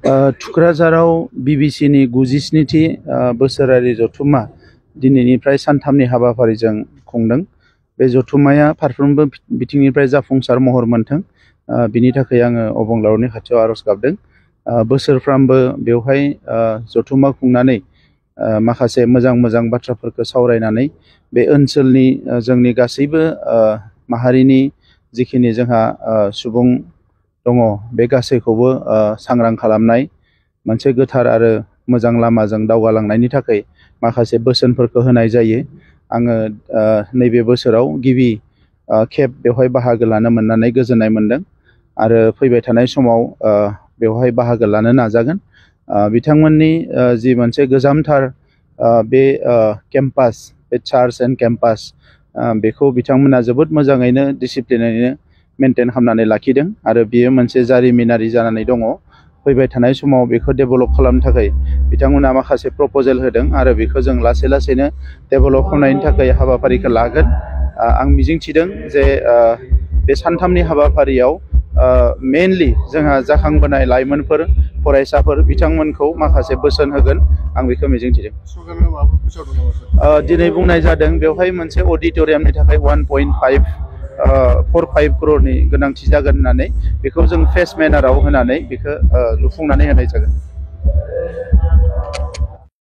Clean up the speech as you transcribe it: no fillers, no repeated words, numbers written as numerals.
थुक्राझाराव बिबिसिनि 97थि बोसोरारि जथुम्मा दिनैनिफ्राय सानथामनि हाबाफारिजों खुंदों। बे जथुम्माया फारफ्रोमबो बिथिंनिफ्राय जाफुंसार महर मोनथों बिनि थाखाय आङो अबंलावरिनि खाथियाव आरज गाबदों। बोसोरफ्रामबो बेवहाय जथुम्मा खुंनानै माखासे मोजां बाथ्राफोरखौ सावरायनानै बे ओनसोलनि जोंनि गासैबो माहारिनि जिखिनि जोंहा सुबुं दङ बे गासैखौबो सांग्रां खालामनाय मोनसे गोथार आरो मोजां लामाजों दावगालांनायनि थाखाय माखासे बोसोनफोरखौ होनाय जायो। आङो नैबे बोसोराव गिबि खेब बेवहाय बाहागो लानो मोननानै गोजोननाय मोनदों आरो फैबाय थानाय समाव बेवहाय बाहागो लानो नाजागोन। बिथांमोननि जि मोनसे गोजामथार बे केम्पास बे चार्च एन्ड केम्पास बेखौ बिथांमोना जोबोद मोजाङैनो डिसिप्लिनैनो मेनटेन खालामनानै लाखिदों आरो बियो मोनसे जारिमिनारि जानानै दङ। फैबाय थानाय समाव बेखौ डेभेलप खालामनो थाखाय बिथांमोना माखासे प्रप'जेल होदों आरो बेखौ जों लासैनो डेभेलप खालामनायनि थाखाय हाबाफारिखौ लागोन। आं मिजिंथिदों जे बे सानथामनि हाबाफारियाव मेनलि जोंहा जाखांबोनाय लाइमोनफोर फरायसाफोर बिथांमोनखौ माखासे बोसोन होगोन आं बेखौ मिजिंथिदों। दिनै बुंनाय जादों बेवहाय मोनसे अडिट'रियामनि थाखाय 1.45 करोड़नि गोनांथि जागोन होननानै बेखौ जों फेस मेनाराव होनानै बेखौ लुफुंनानै होनाय जागोन।